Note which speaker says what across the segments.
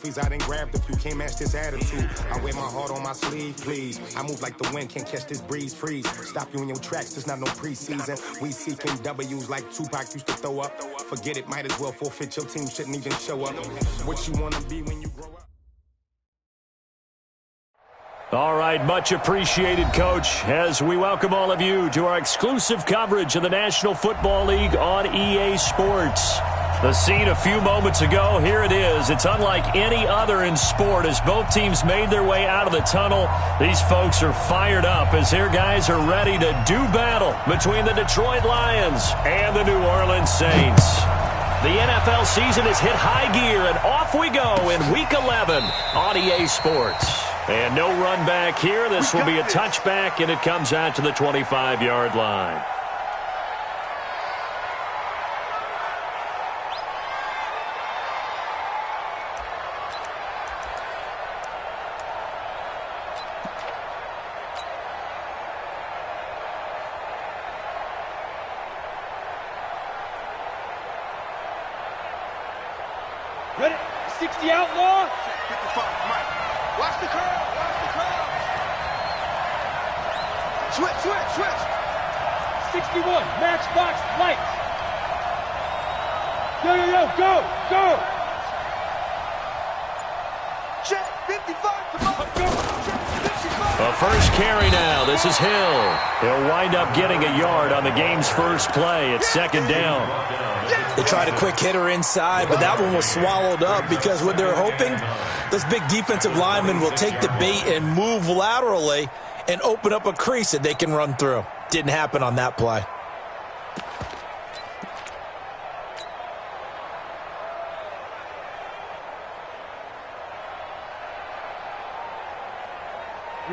Speaker 1: I didn't grab the few, can't match this attitude. I wear my heart on my sleeve, please. I move like the wind, can't catch this breeze, freeze. Stop you in your tracks, there's not no preseason. We seeking W's like Tupac used to throw up. Forget it, might as well forfeit, your team shouldn't even show up. What you wanna be when you grow up?
Speaker 2: All right, much appreciated, Coach, as we welcome all of you to our exclusive coverage of the National Football League on EA Sports. The scene a few moments ago, here it is. It's unlike any other in sport as both teams made their way out of the tunnel. These folks are fired up as their guys are ready to do battle between the Detroit Lions and the New Orleans Saints. The NFL season has hit high gear, and off we go in Week 11 on EA Sports. And no run back here. This will be a touchback, and it comes out to the 25-yard line.
Speaker 3: Ready? 60 outlaw. 55, Mike. Watch the curl. Watch the curl. Switch. 61, matchbox light. Yo, go. Check, 55, come on. Check, 55.
Speaker 2: A first carry now. This is Hill. He'll wind up getting a yard on the game's first play. It's second down.
Speaker 4: They tried a quick hitter inside, but that one was swallowed up because what they're hoping, those big defensive linemen will take the bait and move laterally and open up a crease that they can run through. Didn't happen on that play.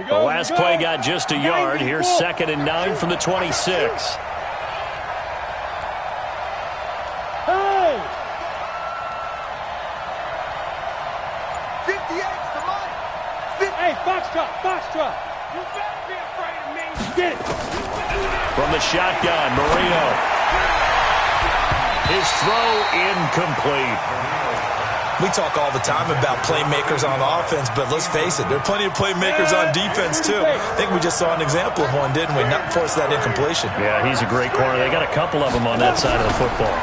Speaker 2: The last play got just a yard. Here's 2nd and 9 from the 26.
Speaker 3: Foxtrot. You better be afraid of me. Get it.
Speaker 2: From the shotgun, Marino. His throw incomplete.
Speaker 4: We talk all the time about playmakers on offense, but let's face it, there are plenty of playmakers on defense too. I think we just saw an example of one, didn't we? Not force that incompletion.
Speaker 2: Yeah, he's a great corner. They got a couple of them on that side of the football.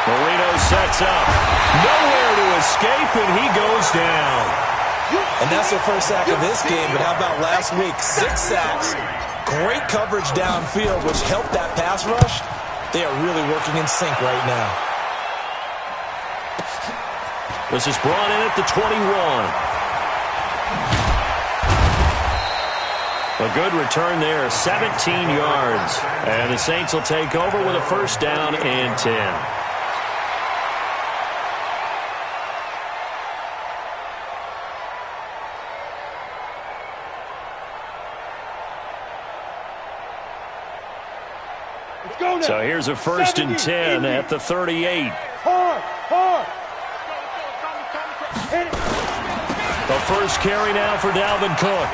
Speaker 2: Marino sets up. Nowhere to escape, and he goes down.
Speaker 4: And that's their first sack of this game, but how about last week? 6 sacks, great coverage downfield, which helped that pass rush. They are really working in sync right now.
Speaker 2: This is brought in at the 21. A good return there, 17 yards. And the Saints will take over with a first down and 10. So here's a 1st and 10 at the 38.
Speaker 3: Hard.
Speaker 2: The first carry now for Dalvin Cook.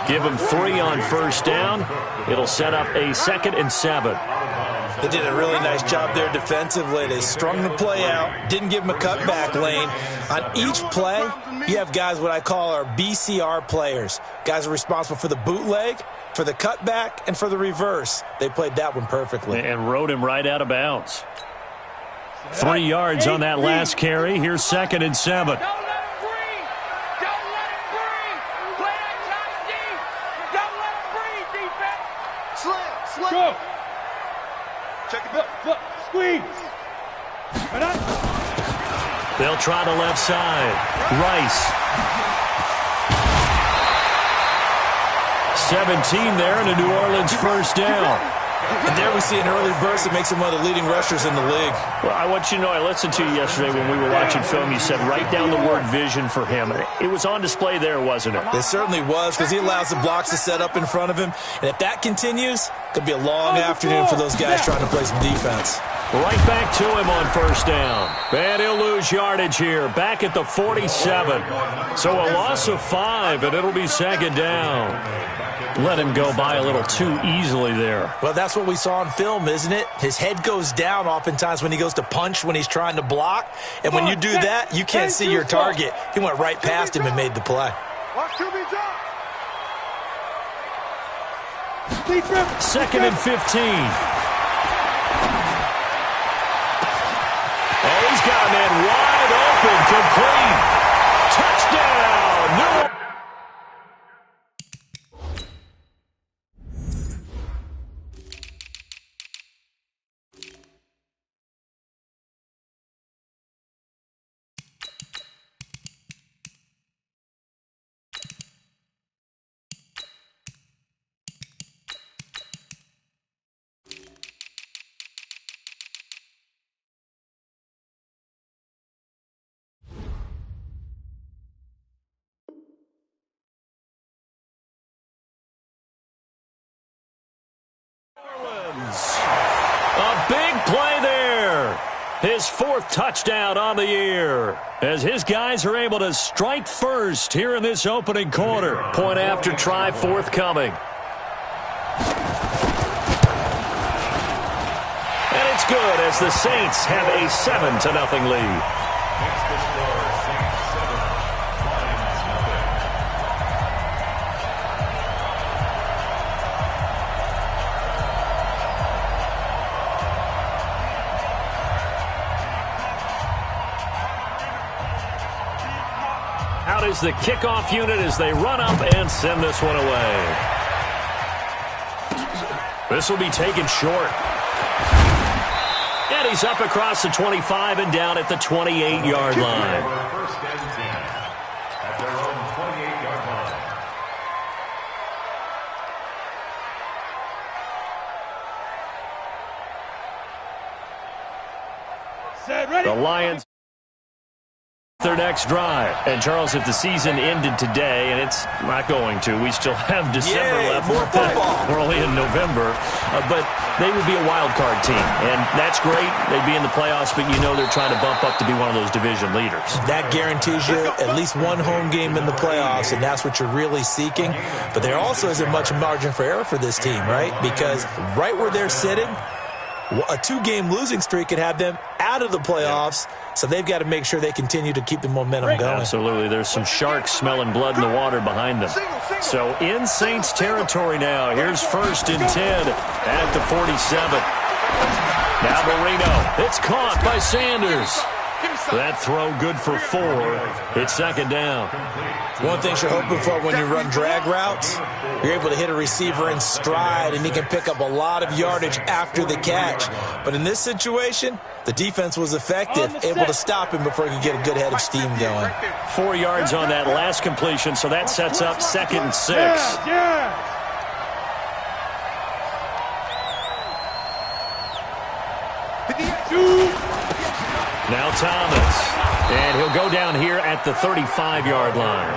Speaker 2: Give him 3 on first down. It'll set up a 2nd and 7.
Speaker 4: They did a really nice job there defensively. They strung the play out, didn't give him a cutback lane. On each play, you have guys what I call our BCR players. Guys are responsible for the bootleg, for the cutback, and for the reverse. They played that one perfectly.
Speaker 2: And rode him right out of bounds. 3 yards on that last carry. Here's 2nd and 7.
Speaker 3: Don't let him breathe. Don't let him breathe. Play that tight deep. Don't let him breathe, defense. Slam. Go. Check it. Look. Squeeze.
Speaker 2: They'll try the left side. Rice. 17 there and a New Orleans first down.
Speaker 4: And there we see an early burst that makes him one of the leading rushers in the league.
Speaker 2: Well, I want you to know, I listened to you yesterday when we were watching film. You said write down the word vision for him. It was on display there, wasn't it?
Speaker 4: It certainly was, because he allows the blocks to set up in front of him. And if that continues, it could be a long afternoon for those guys trying to play some defense.
Speaker 2: Right back to him on first down. And he'll lose yardage here, back at the 47. So a loss of 5, and it'll be second down. Let him go by a little too easily there.
Speaker 4: Well, that's what we saw on film, isn't it? His head goes down oftentimes when he goes to punch when he's trying to block. And when you do that, you can't see your target. He went right past him and made the play.
Speaker 2: Second and 15. Oh, he's got a man wide open, complete. Touchdown, New Orleans. A big play there. His 4th touchdown on the year as his guys are able to strike first here in this opening quarter. Point after try forthcoming. And it's good as the Saints have a 7-0 lead. Out is the kickoff unit as they run up and send this one away. This will be taken short. And he's up across the 25 and down at the 28-yard line.
Speaker 5: At their own 28-yard line.
Speaker 3: Set, ready?
Speaker 2: The Lions their next drive. And, Charles, if the season ended today, and it's not going to, we still have December left.
Speaker 4: More football.
Speaker 2: We're only in November. But they would be a wild card team. And that's great. They'd be in the playoffs, but you know they're trying to bump up to be one of those division leaders.
Speaker 4: That guarantees you at least one home game in the playoffs, and that's what you're really seeking. But there also isn't much margin for error for this team, right? Because right where they're sitting, a 2-game losing streak could have them out of the playoffs, so they've got to make sure they continue to keep the momentum going.
Speaker 2: Absolutely. There's some sharks smelling blood in the water behind them. So in Saints territory now. Here's 1st and 10 at the 47. Now Marino. It's caught by Sanders. That throw good for 4. It's second down.
Speaker 4: One thing you're hoping for when you run drag routes, you're able to hit a receiver in stride, and he can pick up a lot of yardage after the catch. But in this situation, the defense was effective, able to stop him before he could get a good head of steam going.
Speaker 2: 4 yards on that last completion, so that sets up 2nd and 6. Now Thomas, and he'll go down here at the 35-yard line.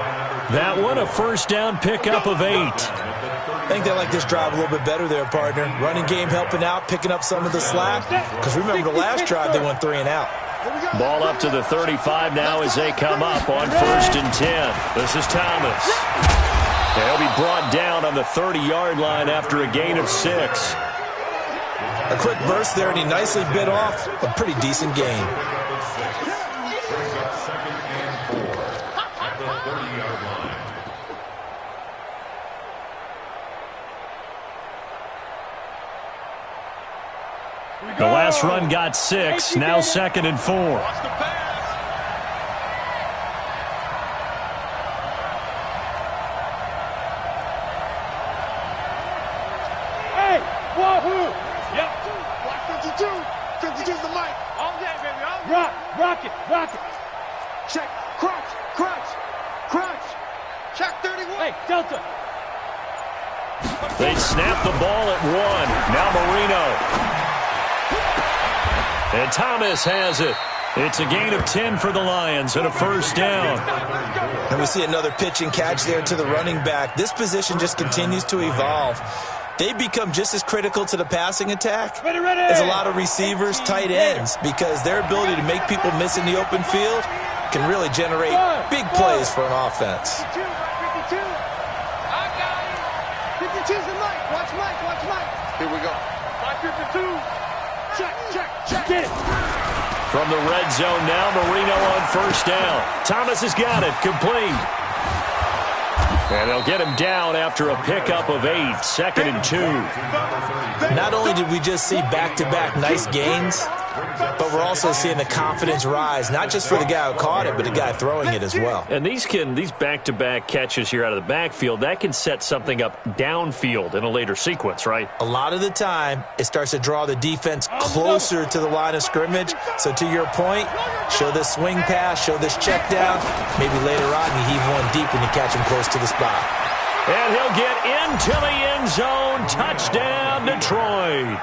Speaker 2: That one a first down pickup of 8.
Speaker 4: I think they like this drive a little bit better there, partner. Running game helping out, picking up some of the slack. Because remember, the last drive they went 3 and out.
Speaker 2: Ball up to the 35 now as they come up on 1st and 10. This is Thomas. He'll be brought down on the 30-yard line after a gain of 6.
Speaker 4: A quick burst there, and he nicely bit off a pretty decent gain.
Speaker 2: The last run got 6, now 2nd and 4.
Speaker 3: Hey, wahoo! Yep. Block 52. 52's the mic. All day, baby. All day. Rock it. Check. Crunch. Check 31. Hey, Delta.
Speaker 2: They snap the ball at 1. Now Marino. And Thomas has it. It's a gain of 10 for the Lions and a first down.
Speaker 4: And we see another pitch and catch there to the running back. This position just continues to evolve. they become just as critical to the passing attack as a lot of receivers, tight ends, because their ability to make people miss in the open field can really generate big plays for an offense.
Speaker 3: 52's the Mike. Watch Mike. Here we go. 552. Check. Get it.
Speaker 2: From the red zone now, Marino on first down. Thomas has got it. Complete. And they'll get him down after a pickup of 8, 2nd and 2.
Speaker 4: Not only did we just see back-to-back nice gains, but we're also seeing the confidence rise, not just for the guy who caught it, but the guy throwing it as well.
Speaker 2: And these back-to-back catches here out of the backfield, that can set something up downfield in a later sequence, right?
Speaker 4: A lot of the time, it starts to draw the defense closer to the line of scrimmage. So to your point, show this swing pass, show this check down. Maybe later on you heave one deep and you catch him close to the spot.
Speaker 2: And he'll get into the end zone. Touchdown, Detroit.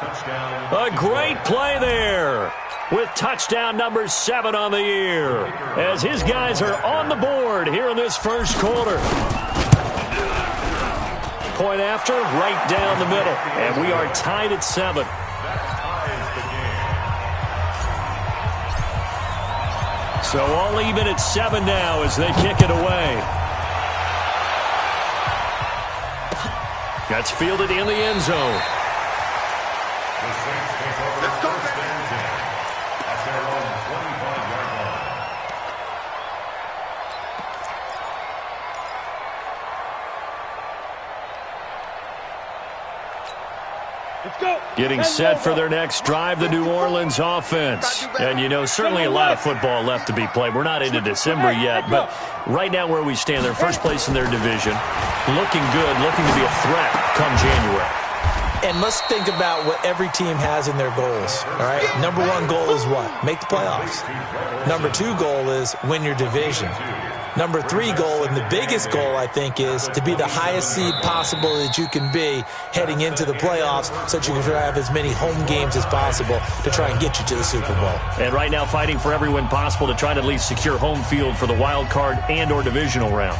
Speaker 2: A great play there with touchdown number 7 on the year as his guys are on the board here in this first quarter. Point after, right down the middle. And we are tied at 7. So all even at 7 now as they kick it away. That's fielded in the end zone.
Speaker 5: Let's go, at their own 25-yard line.
Speaker 3: Let's go.
Speaker 2: Getting set for their next drive, the New Orleans offense. And, you know, certainly a lot of football left to be played. We're not into December yet, but right now where we stand, they're first place in their division. Looking good, looking to be a threat come January.
Speaker 4: And let's think about what every team has in their goals, all right? Number 1 goal is what? Make the playoffs. Number 2 goal is win your division. Number 3 goal, and the biggest goal, I think, is to be the highest seed possible that you can be heading into the playoffs so that you can have as many home games as possible to try and get you to the Super Bowl.
Speaker 2: And right now fighting for every win possible to try to at least secure home field for the wild card and or divisional round.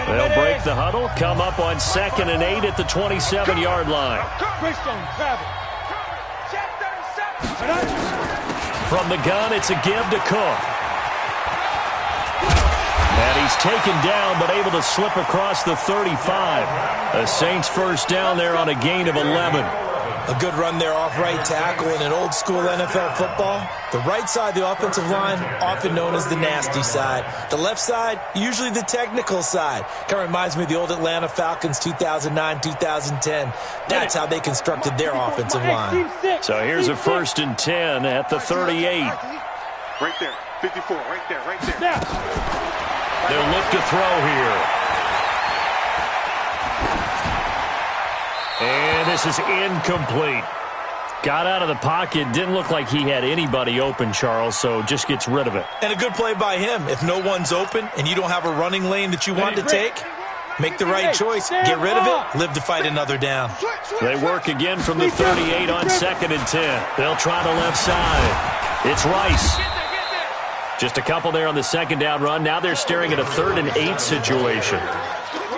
Speaker 2: They'll break the huddle, come up on 2nd and 8 at the 27-yard line. From the gun, it's a give to Cook. And he's taken down, but able to slip across the 35. The Saints first down there on a gain of 11.
Speaker 4: A good run there off right tackle in an old-school NFL football. The right side of the offensive line, often known as the nasty side. The left side, usually the technical side. Kind of reminds me of the old Atlanta Falcons 2009-2010. That's how they constructed their offensive line.
Speaker 2: So here's a 1st and 10 at the 38.
Speaker 3: Right there. 54. Right there.
Speaker 2: They'll look to throw here. And this is incomplete. Got out of the pocket. Didn't look like he had anybody open, Charles, so just gets rid of it.
Speaker 4: And a good play by him. If no one's open and you don't have a running lane that you want to take, make the right choice. Get rid of it. Live to fight another down.
Speaker 2: They work again from the 38 on 2nd and 10. They'll try the left side. It's Rice. Just a couple there on the 2nd down run. Now they're staring at a 3rd and 8 situation.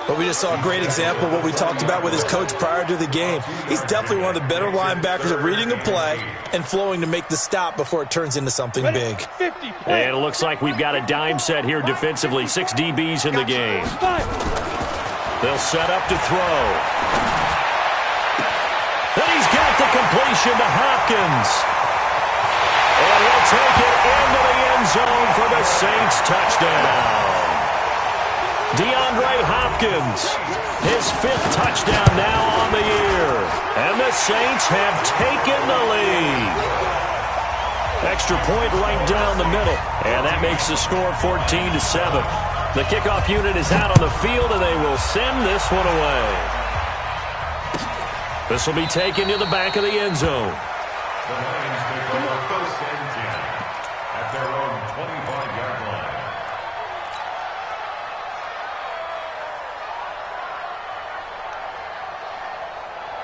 Speaker 4: But we just saw a great example of what we talked about with his coach prior to the game. He's definitely one of the better linebackers at reading a play and flowing to make the stop before it turns into something big.
Speaker 2: And it looks like we've got a dime set here defensively. 6 DBs in the game. They'll set up to throw. And he's got the completion to Hopkins. And he'll take it into the end zone for the Saints touchdown. DeAndre Hopkins, his 5th touchdown now on the year. And the Saints have taken the lead. Extra point right down the middle. And that makes the score 14-7. The kickoff unit is out on the field, and they will send this one away. This will be taken to the back of the end zone.
Speaker 5: The Lions take over 1st and 10 at their own 25-yard line.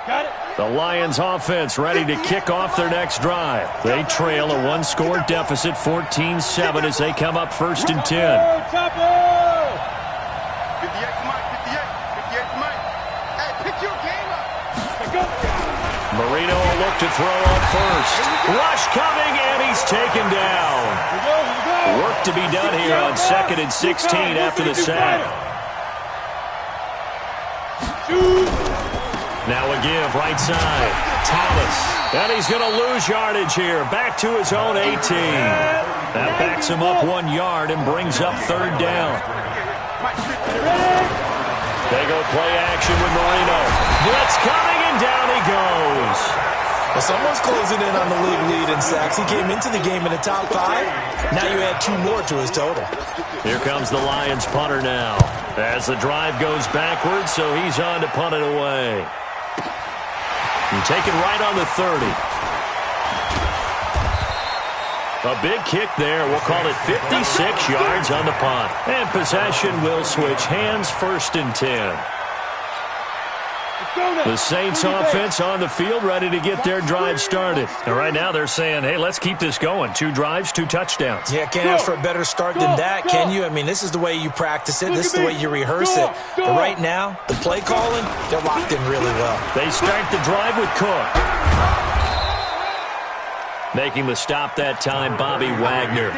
Speaker 3: Got it.
Speaker 2: The Lions offense ready to kick off their next drive. They trail a 1-score deficit, 14-7, as they come up 1st and 10.
Speaker 3: 58, Mike, 58.
Speaker 2: Marino will look to throw on first. Rush coming, and he's taken down. Work to be done here on 2nd and 16 after the sack. Now a give, right side. Thomas. And he's going to lose yardage here. Back to his own 18. That backs him up 1 yard and brings up 3rd down. They go play action with Marino. Blitz coming, and down he goes.
Speaker 4: Well, someone's closing in on the league lead in sacks. He came into the game in the top 5. Now you add 2 more to his total.
Speaker 2: Here comes the Lions punter now. As the drive goes backwards, so he's on to punt it away. And taken right on the 30. A big kick there. We'll call it 56 yards on the punt. And possession will switch hands, 1st and 10. The Saints offense on the field, ready to get their drive started. And right now they're saying, hey, let's keep this going. 2 drives, 2 touchdowns.
Speaker 4: Yeah, can't ask for a better start than that, can you? I mean, this is the way you practice it. This is the way you rehearse it. But right now, the play calling, they're locked in really well.
Speaker 2: They start the drive with Cook. Making the stop that time, Bobby Wagner.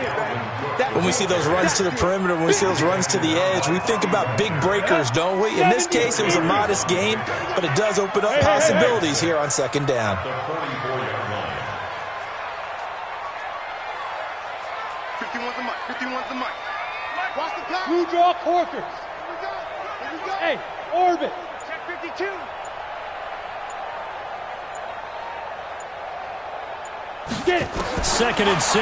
Speaker 4: When we see those runs to the perimeter, when we see those runs to the edge, we think about big breakers, don't we? In this case, it was a modest gain, but it does open up possibilities here on 2nd down.
Speaker 3: 51's the mic. 51's the mic. Watch the clock.
Speaker 6: Blue draw quarters. Hey, orbit.
Speaker 3: Check 52.
Speaker 6: Get it.
Speaker 2: 2nd and 6.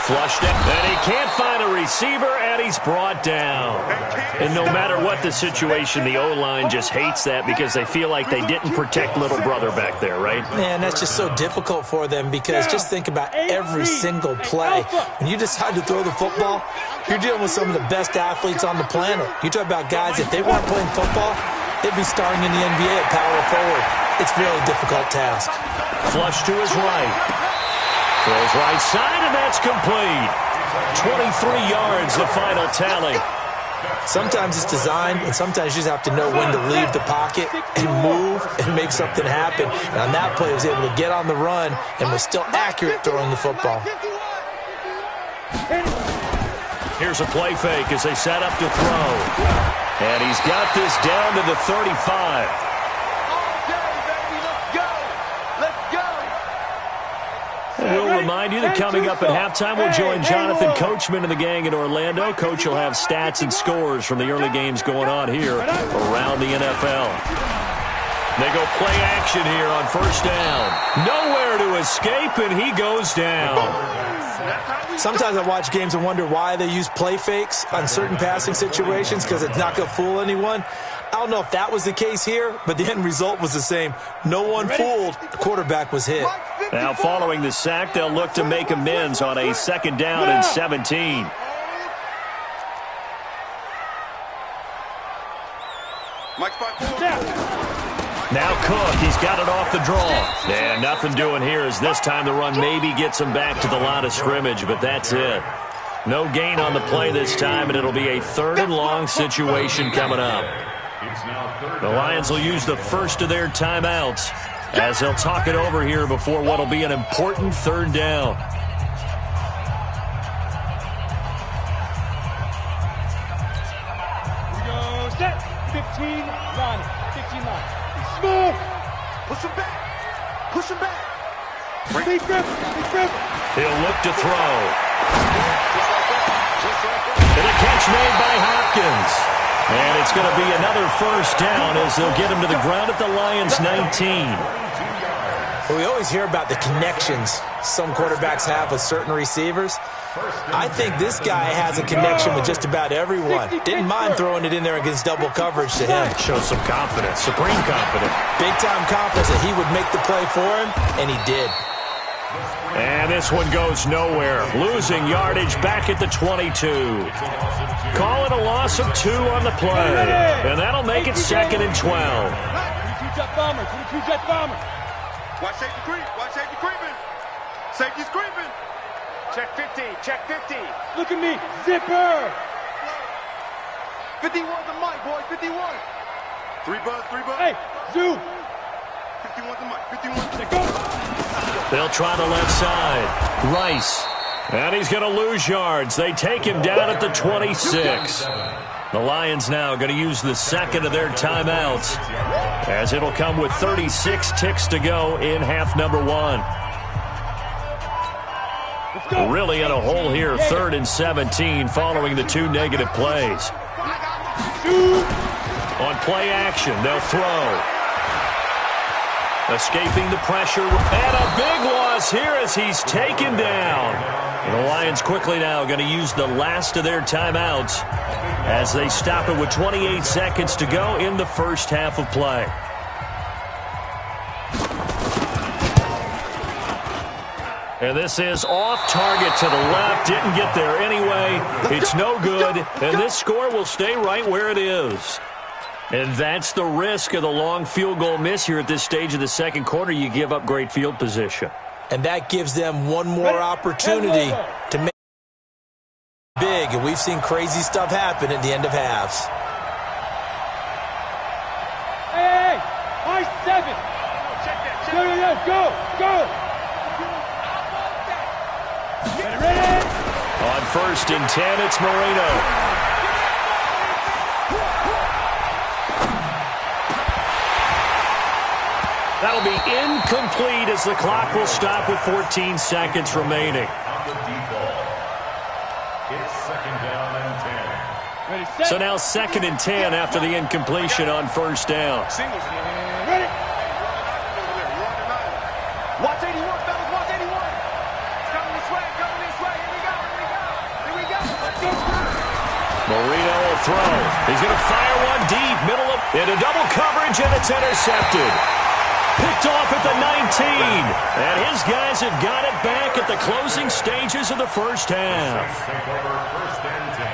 Speaker 2: Flushed it, and he can't find a receiver, and he's brought down. And no matter what the situation, the O-line just hates that because they feel like they didn't protect little brother back there, right?
Speaker 4: Man, that's just so difficult for them because just think about every single play. When you decide to throw the football, you're dealing with some of the best athletes on the planet. You talk about guys, if they weren't playing football, they'd be starting in the NBA at power forward. It's a really difficult task.
Speaker 2: Flush to his right. Throws right side, and that's complete. 23 yards, the final tally.
Speaker 4: Sometimes it's designed, and sometimes you just have to know when to leave the pocket and move and make something happen. And on that play, he was able to get on the run and was still accurate throwing the football.
Speaker 2: Here's a play fake as they set up to throw. And he's got this down to the 35. We'll remind you that coming up at halftime, we'll join Jonathan Coachman and the gang in Orlando. Coach will have stats and scores from the early games going on here around the NFL. They go play action here on 1st down. Nowhere to escape, and he goes down.
Speaker 4: Sometimes I watch games and wonder why they use play fakes on certain passing situations because it's not going to fool anyone. I don't know if that was the case here, but the end result was the same. No one fooled. The quarterback was hit.
Speaker 2: Now, following the sack, they'll look to make amends on a 2nd down and 17. Now Cook, he's got it off the draw. And nothing doing here as this time the run maybe gets him back to the line of scrimmage, but that's it. No gain on the play this time, and it'll be a 3rd and long situation coming up. The Lions will use the first of their timeouts as they'll talk it over here before what will be an important 3rd down.
Speaker 6: We go set. 15 line. 15 line. Smooth.
Speaker 3: Push him back. Push him back.
Speaker 6: Big grip. Big grip.
Speaker 2: He'll look to throw. And a catch made by Hopkins. And it's going to be another 1st down as they'll get him to the ground at the Lions' 19.
Speaker 4: Well, we always hear about the connections some quarterbacks have with certain receivers. I think this guy has a connection with just about everyone. Didn't mind throwing it in there against double coverage to him.
Speaker 2: Shows some confidence, supreme confidence.
Speaker 4: Big-time confidence that he would make the play for him, and he did.
Speaker 2: And this one goes nowhere. Losing yardage back at the 22. Call it a loss of 2 on the play. And that'll make it 2nd and 12.
Speaker 6: 22-jet bomber. 22-jet bomber.
Speaker 3: Watch safety creep. Watch safety creeping. Safety's creeping. Check 50. Check 50.
Speaker 6: Look at me. Zipper.
Speaker 3: 51's the mic, boys. 51. 3 buzz. 3 buzz.
Speaker 6: Hey, Zoo.
Speaker 2: They'll try the left side. Rice. And he's going to lose yards. They take him down at the 26. The Lions now going to use the second of their timeouts, as it'll come with 36 ticks to go in half number one. Really in a hole here, 3rd and 17, following the 2 negative plays. On play action, they'll throw. Escaping the pressure, and a big loss here as he's taken down. And the Lions quickly now going to use the last of their timeouts as they stop it with 28 seconds to go in the first half of play. And this is off target to the left. Didn't get there anyway. It's no good. And this score will stay right where it is. And that's the risk of the long field goal miss here at this stage of the second quarter. You give up great field position.
Speaker 4: And that gives them one more opportunity to make it big. And we've seen crazy stuff happen at the end of halves.
Speaker 6: Hey, I-7. Go. Ready?
Speaker 2: On 1st and 10, it's Moreno. That'll be incomplete as the clock will stop with 14 seconds remaining.
Speaker 5: On the deep ball. It's 2nd down and 10.
Speaker 6: Ready, set.
Speaker 2: So now 2nd and 10 after the incompletion on 1st down.
Speaker 6: Ready?
Speaker 3: Watch 81, fellas, watch 81. It's coming this way. Here we go.
Speaker 2: Marino will throw. He's going to fire one deep, middle of, into double coverage, and it's intercepted. Picked off at the 19. And his guys have got it back at the closing stages of the first half.
Speaker 5: Take over 1st and 10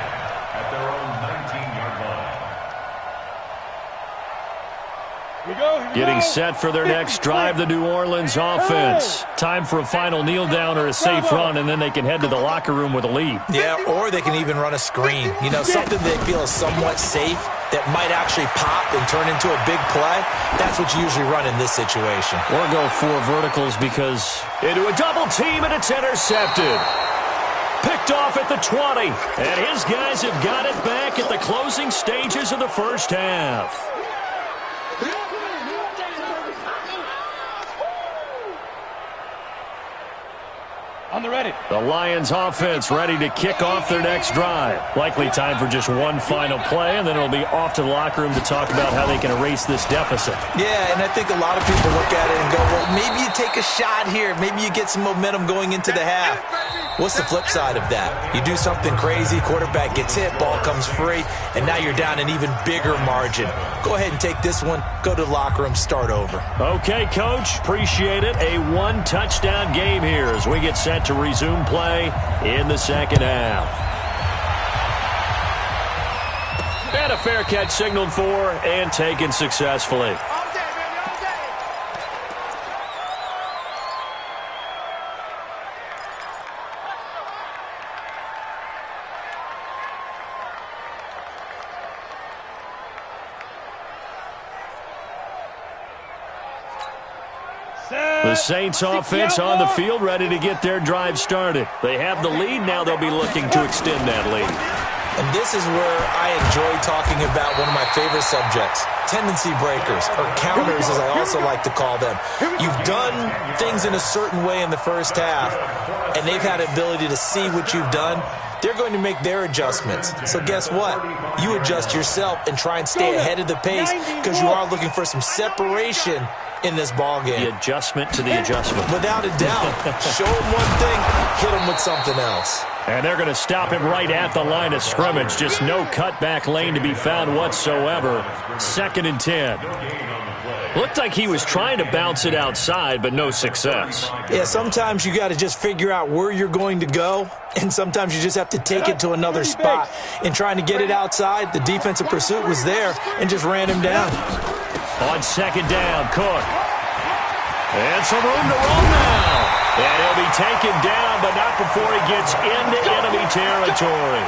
Speaker 5: at their own 19-yard line.
Speaker 6: Here we go.
Speaker 2: Getting set for their next drive, the New Orleans offense. Time for a final kneel down or a safe run, and then they can head to the locker room with a lead.
Speaker 4: Yeah, or they can even run a screen. You know, something they feel is somewhat safe that might actually pop and turn into a big play. That's what you usually run in this situation.
Speaker 2: Or go 4 verticals because into a double team, and it's intercepted. Picked off at the 20. And his guys have got it back at the closing stages of the first half.
Speaker 6: On the ready.
Speaker 2: The Lions offense ready to kick off their next drive. Likely time for just one final play, and then it'll be off to the locker room to talk about how they can erase this deficit.
Speaker 4: Yeah, and I think a lot of people look at it and go, well, maybe you take a shot here. Maybe you get some momentum going into the half. What's the flip side of that? You do something crazy, quarterback gets hit, ball comes free, and now you're down an even bigger margin. Go ahead and take this one, go to the locker room, start over.
Speaker 2: Okay, Coach, appreciate it. A 1-touchdown game here as we get set to resume play in the second half. And a fair catch signaled for and taken successfully. The Saints offense on the field ready to get their drive started. They have the lead. Now they'll be looking to extend that lead.
Speaker 4: And this is where I enjoy talking about one of my favorite subjects, tendency breakers, or counters as I also like to call them. You've done things in a certain way in the first half, and they've had the ability to see what you've done. They're going to make their adjustments. So guess what? You adjust yourself and try and stay ahead of the pace because you are looking for some separation in this ball game.
Speaker 2: The adjustment to the adjustment.
Speaker 4: Without a doubt. Show him one thing, hit him with something else.
Speaker 2: And they're going to stop him right at the line of scrimmage. Just no cutback lane to be found whatsoever. 2nd and 10. Looked like he was trying to bounce it outside, but no success.
Speaker 4: Yeah, sometimes you got to just figure out where you're going to go, and sometimes you just have to take it to another spot. In trying to get it outside, the defensive pursuit was there and just ran him down.
Speaker 2: On 2nd down, Cook. And some room to roll now. And he'll be taken down, but not before he gets into enemy territory.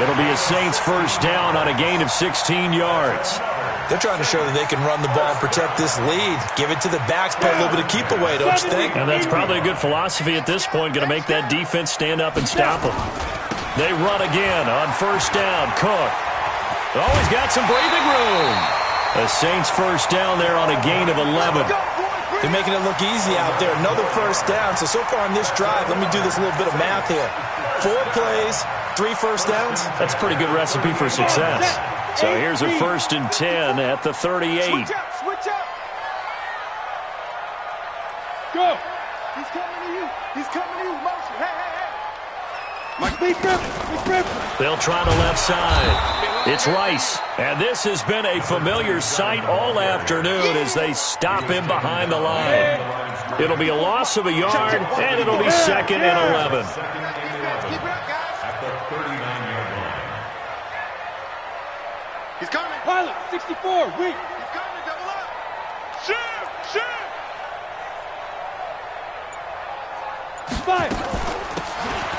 Speaker 2: It'll be a Saints first down on a gain of 16 yards.
Speaker 4: They're trying to show that they can run the ball and protect this lead. Give it to the backs, play a little bit of keep away, don't you think?
Speaker 2: And that's probably a good philosophy at this point, going to make that defense stand up and stop them. They run again on first down. Cook. Always got some breathing room. The Saints first down there on a gain of 11.
Speaker 4: They're making it look easy out there. Another first down. So far on this drive, let me do this little bit of math here. 4 plays, 3 first downs.
Speaker 2: That's a pretty good recipe for success. So here's a 1st and 10 at the 38.
Speaker 3: Switch up. Go. He's coming to you. Motion. Hey. Mike, be grip.
Speaker 2: They'll try the left side. It's Rice. And this has been a familiar sight all afternoon as they stop him behind the line. It'll be a loss of a yard, and it'll be 2nd and 11.
Speaker 5: At the 39-yard line.
Speaker 3: He's coming.
Speaker 6: Pilot, 64, weak.
Speaker 3: He's coming. Double up. Shoot.
Speaker 6: 5.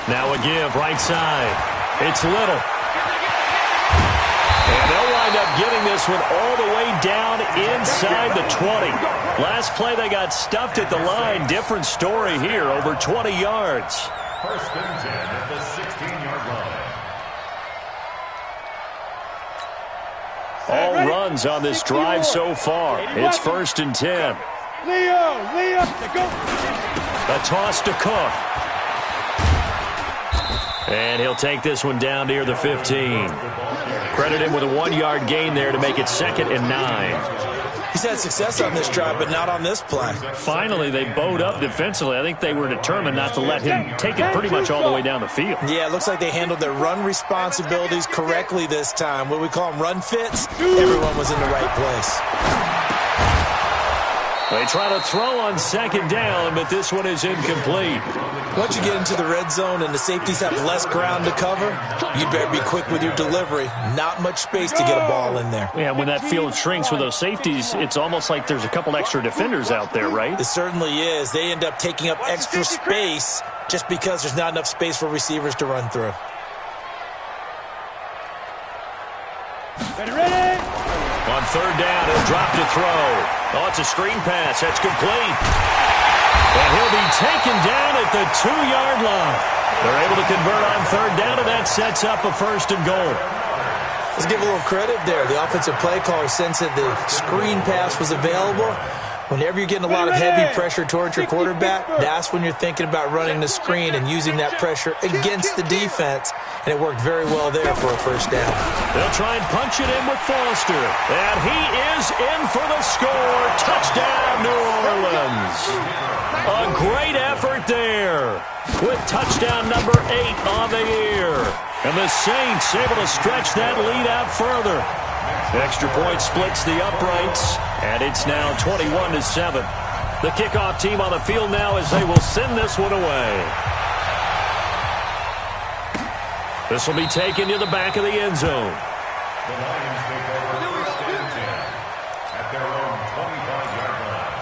Speaker 2: Now a give, right side. It's Little. And they'll wind up getting this one all the way down inside the 20. Last play they got stuffed at the line. Different story here, over 20 yards.
Speaker 5: 1st and 10 at the 16-yard line.
Speaker 2: All runs on this drive so far. It's 1st and 10.
Speaker 6: Leo, go.
Speaker 2: A toss to Cook. And he'll take this one down near the 15. Credit him with a 1-yard gain there to make it 2nd and 9.
Speaker 4: He's had success on this drive, but not on this play.
Speaker 2: Finally, they bowed up defensively. I think they were determined not to let him take it pretty much all the way down the field.
Speaker 4: Yeah, it looks like they handled their run responsibilities correctly this time. What we call them run fits, everyone was in the right place.
Speaker 2: They try to throw on 2nd down, but this one is incomplete.
Speaker 4: Once you get into the red zone and the safeties have less ground to cover, you better be quick with your delivery. Not much space to get a ball in there.
Speaker 2: Yeah, when that field shrinks with those safeties, it's almost like there's a couple extra defenders out there, right?
Speaker 4: It certainly is. They end up taking up extra space just because there's not enough space for receivers to run through.
Speaker 6: Ready.
Speaker 2: On 3rd down, he'll drop to throw. Oh, it's a screen pass. That's complete. And he'll be taken down at the 2-yard line. They're able to convert on 3rd down, and that sets up a 1st and goal.
Speaker 4: Let's give a little credit there. The offensive play caller sensed that the screen pass was available. Whenever you're getting a lot of heavy pressure towards your quarterback, that's when you're thinking about running the screen and using that pressure against the defense. And it worked very well there for a 1st down.
Speaker 2: They'll try and punch it in with Foster. And he is in for the score. Touchdown, New Orleans. A great effort there with touchdown number 8 on the year. And the Saints able to stretch that lead out further. Extra point splits the uprights, and it's now 21-7. The kickoff team on the field now as they will send this one away. This will be taken to the back of the end zone.
Speaker 5: The Lions take over 1st and 10 at their own 25-yard line.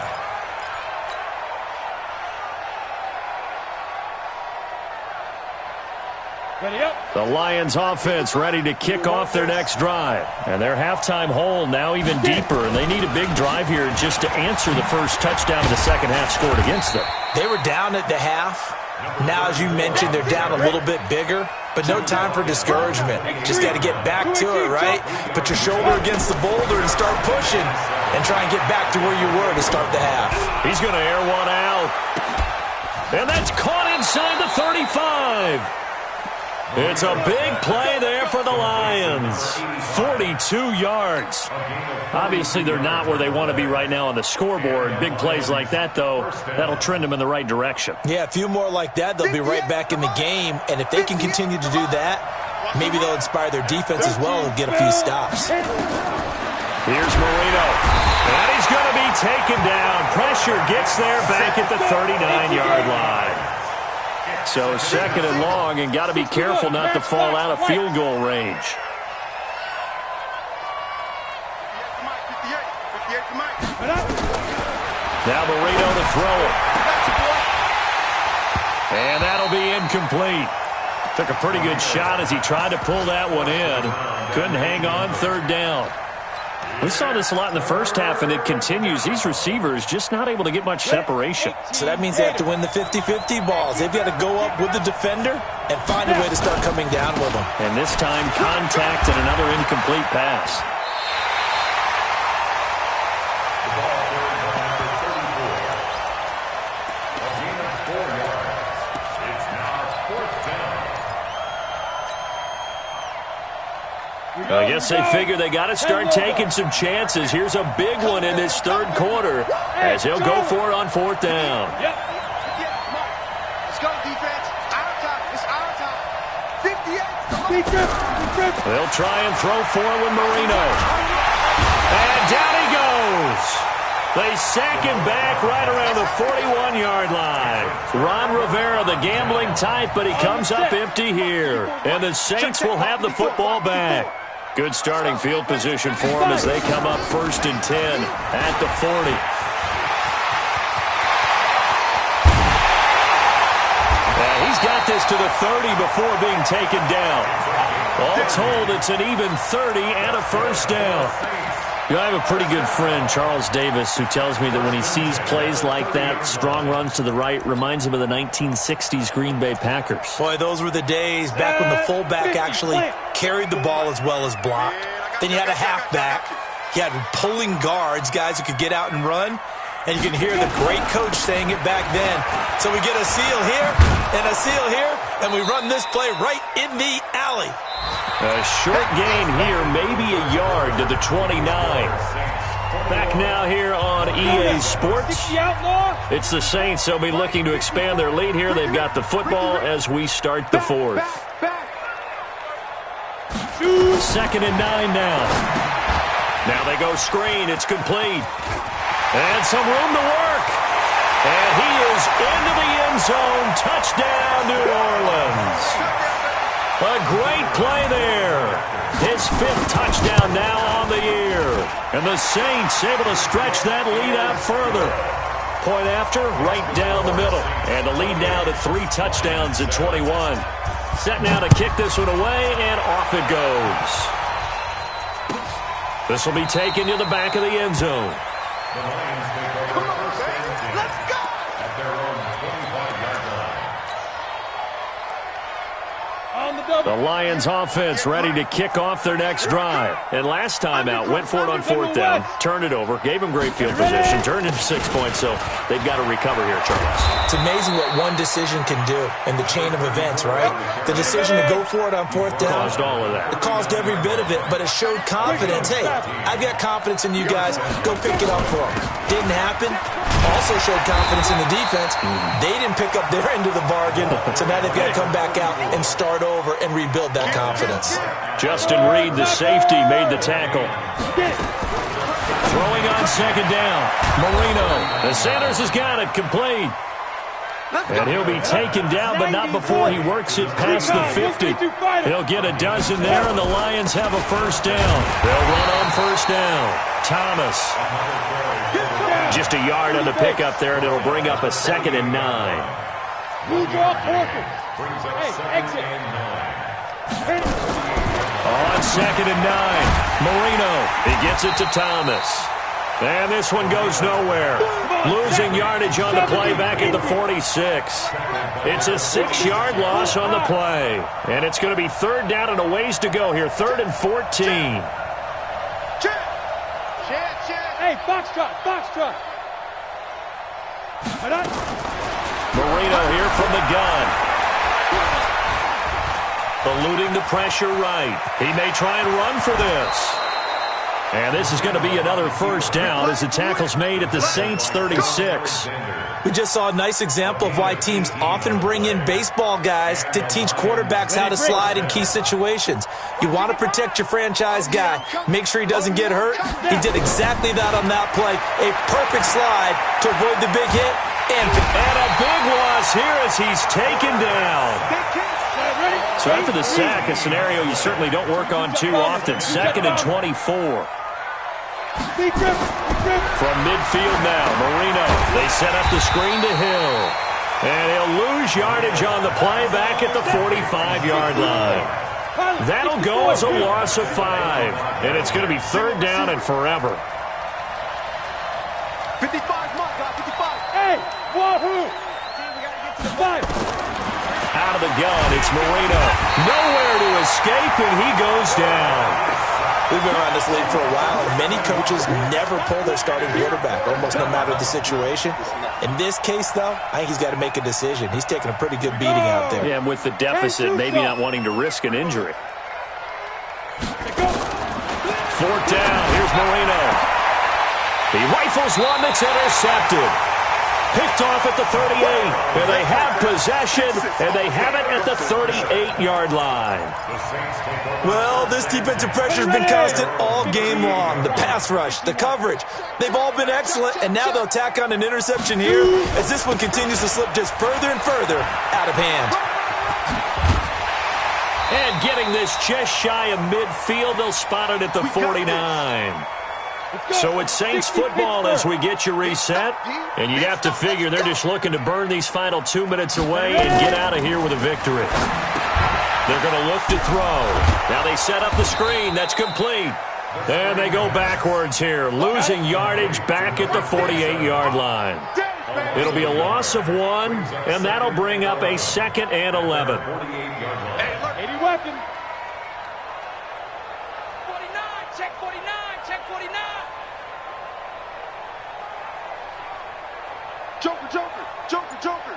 Speaker 6: Ready up.
Speaker 2: The Lions offense ready to kick off their next drive. And their halftime hole now even deeper, and they need a big drive here just to answer the first touchdown of the second half scored against them.
Speaker 4: They were down at the half. Now, as you mentioned, they're down a little bit bigger, but no time for discouragement. Just got to get back to it, right? Put your shoulder against the boulder and start pushing and try and get back to where you were to start the half.
Speaker 2: He's going to air one out. And that's caught inside the 35. It's a big play there for the Lions. 42 yards. Obviously, they're not where they want to be right now on the scoreboard. Big plays like that, though, that'll trend them in the right direction.
Speaker 4: Yeah, a few more like that, they'll be right back in the game. And if they can continue to do that, maybe they'll inspire their defense as well and get a few stops.
Speaker 2: Here's Marino. And he's going to be taken down. Pressure gets there back at the 39-yard line. So 2nd and long, and got to be careful not to fall out of field goal range. Now Marino to throw it. And that'll be incomplete. Took a pretty good shot as he tried to pull that one in. Couldn't hang on 3rd down. We saw this a lot in the first half, and it continues. These receivers just not able to get much separation.
Speaker 4: So that means they have to win the 50-50 balls. They've got to go up with the defender and find a way to start coming down with them.
Speaker 2: And this time, contact and another incomplete pass.
Speaker 5: The ball carried on after 34. A gain of 4 yards. It's now 4th down.
Speaker 2: I guess they figure they got to start taking some chances. Here's a big one in this third quarter as he'll go for it on 4th down.
Speaker 3: Let's go, defense. Our time. It's our time. 58.
Speaker 2: They'll try and throw for it with Marino. And down he goes. They sack him back right around the 41-yard line. Ron Rivera, the gambling type, but he comes up empty here. And the Saints will have the football back. Good starting field position for them as they come up 1st and 10 at the 40. He's got this to the 30 before being taken down. All told, it's an even 30 and a 1st down. You know, I have a pretty good friend, Charles Davis, who tells me that when he sees plays like that, strong runs to the right, reminds him of the 1960s Green Bay Packers.
Speaker 4: Boy, those were the days back when the fullback actually carried the ball as well as blocked. Then you had a halfback. You had pulling guards, guys who could get out and run. And you can hear the great coach saying it back then. So we get a seal here and a seal here, and we run this play right in the alley.
Speaker 2: A short gain here, maybe a yard to the 29. Back now here on EA Sports. It's the Saints. They'll be looking to expand their lead here. They've got the football as we start the 4th. 2nd and 9 now. Now they go screen. It's complete. And some room to work. And he is into the end zone. Touchdown, New Orleans. A great play there. His 5th touchdown now on the year. And the Saints able to stretch that lead out further. Point after, right down the middle. And the lead now to 3 touchdowns at 21. Set now to kick this one away, and off it goes. This will be taken to the back of the end zone.
Speaker 5: The Lions take over 1st and 10 at their own 25-yard line.
Speaker 2: The Lions offense ready to kick off their next drive. And last time out, went for it on 4th down, turned it over, gave them great field position, turned into 6 points, so they've got to recover here, Charles.
Speaker 4: It's amazing what one decision can do in the chain of events, right? The decision to go for it on 4th down.
Speaker 2: Caused all of that.
Speaker 4: It caused every bit of it, but it showed confidence. Hey, I've got confidence in you guys. Go pick it up for them. Didn't happen. Also showed confidence in the defense. They didn't pick up their end of the bargain, so now they've got to come back out and start over and rebuild that confidence.
Speaker 2: Justin Reed, the safety, made the tackle. Throwing on 2nd down. Marino. The Sanders has got it complete. And he'll be taken down, but not before he works it past the 50. He'll get a dozen there, and the Lions have a 1st down. They'll run on 1st down. Thomas. Just a yard on the pickup there, and it'll bring up a 2nd and 9.
Speaker 5: Brings up 2nd and 9.
Speaker 2: On 2nd and 9, Marino. He gets it to Thomas. And this one goes nowhere. Losing yardage on the play back at the 46. It's a 6-yard loss on the play. And it's going to be 3rd down and a ways to go here. 3rd and 14.
Speaker 6: Hey, box truck.
Speaker 2: Marino here from the gun. Eluding the pressure right. He may try and run for this. And this is going to be another 1st down as the tackle's made at the Saints' 36.
Speaker 4: We just saw a nice example of why teams often bring in baseball guys to teach quarterbacks how to slide in key situations. You want to protect your franchise guy. Make sure he doesn't get hurt. He did exactly that on that play. A perfect slide to avoid the big hit. And
Speaker 2: a big loss here as he's taken down. So after the sack, a scenario you certainly don't work on too often. 2nd and 24. From midfield now, Marino. They set up the screen to Hill. And he'll lose yardage on the play back at the 45-yard line. That'll go as a loss of 5. And it's going to be 3rd down and forever.
Speaker 3: 55, my God, 55.
Speaker 6: Hey, wahoo! We got to get to the 5.
Speaker 2: Out of the gun, it's Marino. Nowhere to escape, and he goes down.
Speaker 4: We've been around this league for a while, and many coaches never pull their starting quarterback, almost no matter the situation. In this case, though, I think he's got to make a decision. He's taking a pretty good beating out there.
Speaker 2: Yeah, and with the deficit, maybe not wanting to risk an injury. 4th down, here's Marino. He rifles one that's intercepted. Picked off at the 38, and they have possession, and they have it at the 38-yard line.
Speaker 4: Well, this defensive pressure has been constant all game long. The pass rush, the coverage, they've all been excellent, and now they'll tack on an interception here as this one continues to slip just further and further out of hand.
Speaker 2: And getting this just shy of midfield, they'll spot it at the 49. So it's Saints football as we get you reset. And you'd have to figure they're just looking to burn these final 2 minutes away and get out of here with a victory. They're going to look to throw. Now they set up the screen. That's complete. And they go backwards here, losing yardage back at the 48-yard line. It'll be a loss of 1, and that'll bring up a 2nd and 11.
Speaker 6: 80 weapon.
Speaker 3: 49, check 49, check 49. Joker, Joker, Joker, Joker.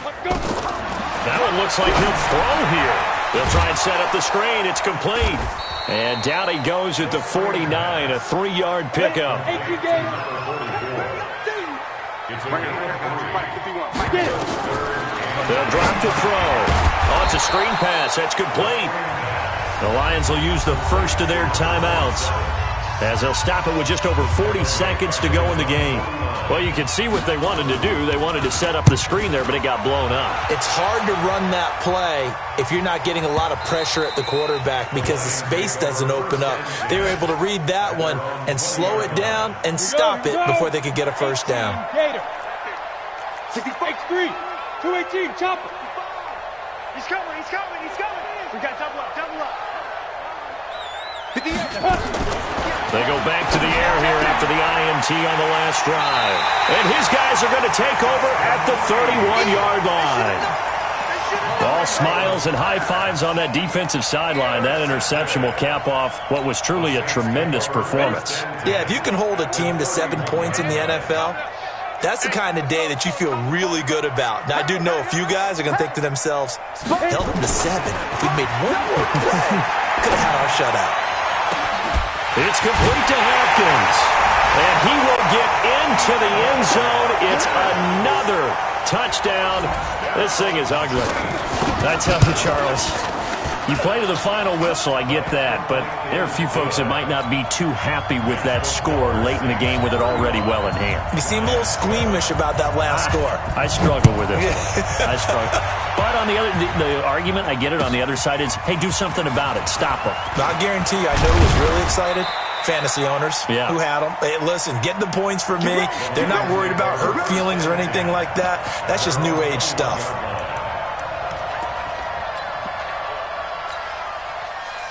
Speaker 6: Let's go.
Speaker 2: That one looks like he'll throw here. They'll try and set up the screen. It's complete. And down he goes at the 49, a 3-yard pickup. They'll drop to throw. Oh, it's a screen pass. That's complete. The Lions will use the first of their timeouts as they'll stop it with just over 40 seconds to go in the game. Well, you can see what they wanted to do. They wanted to set up the screen there, but it got blown up.
Speaker 4: It's hard to run that play if you're not getting a lot of pressure at the quarterback because the space doesn't open up. They were able to read that one and slow it down and stop it before they could get a first down.
Speaker 6: X3, 218, chopper.
Speaker 3: He's coming, he's coming, he's coming. We got double up, double up.
Speaker 2: They go back to the air here after the INT on the last drive. And his guys are going to take over at the 31-yard line. All smiles and high fives on that defensive sideline. That interception will cap off what was truly a tremendous performance.
Speaker 4: Yeah, if you can hold a team to 7 points in the NFL, that's the kind of day that you feel really good about. Now, I do know a few guys are going to think to themselves, held them to 7. If we'd made one more play, could have had our shutout.
Speaker 2: It's complete to Hopkins. And he will get into the end zone. It's another touchdown. This thing is ugly. I tell you, Charles, you play to the final whistle, I get that. But there are a few folks that might not be too happy with that score late in the game with it already well in hand.
Speaker 4: You seem a little squeamish about that last score.
Speaker 2: I struggle with it. I struggle. But on the other, the argument, I get it, on the other side is, hey, do something about it. Stop them.
Speaker 4: I guarantee you, I know who was really excited. Fantasy owners who had them. Hey, listen, get the points for me. They're not worried about hurt feelings or anything like that. That's just new age stuff.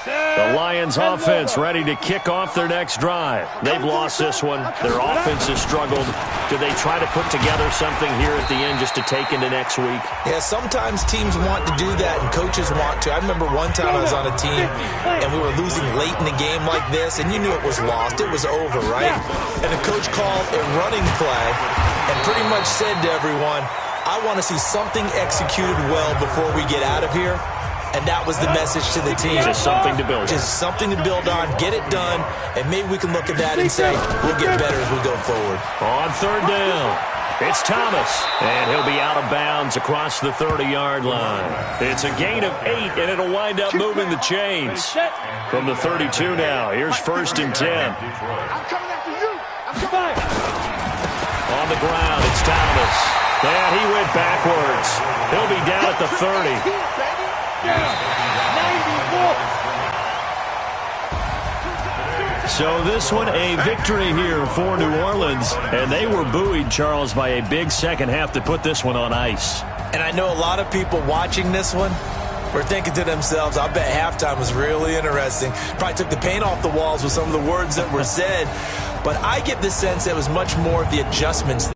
Speaker 2: The Lions offense ready to kick off their next drive. They've lost this one. Their offense has struggled. Do they try to put together something here at the end just to take into next week?
Speaker 4: Yeah, sometimes teams want to do that and coaches want to. I remember one time I was on a team and we were losing late in the game like this and you knew it was lost. It was over, right? And the coach called a running play and pretty much said to everyone, I want to see something executed well before we get out of here. And that was the message to the team.
Speaker 2: Just something to build on.
Speaker 4: Just something to build on, get it done, and maybe we can look at that and say, we'll get better as we go forward.
Speaker 2: On 3rd down, it's Thomas, and he'll be out of bounds across the 30-yard line. It's a gain of 8, and it'll wind up moving the chains. From the 32 now, here's 1st and 10.
Speaker 3: I'm coming after you. I'm coming.
Speaker 2: On the ground, it's Thomas. And he went backwards. He'll be down at the 30. So this one, a victory here for New Orleans. And they were buoyed, Charles, by a big second half to put this one on ice.
Speaker 4: And I know a lot of people watching this one were thinking to themselves, I bet halftime was really interesting. Probably took the paint off the walls with some of the words that were said. But I get the sense that it was much more of the adjustments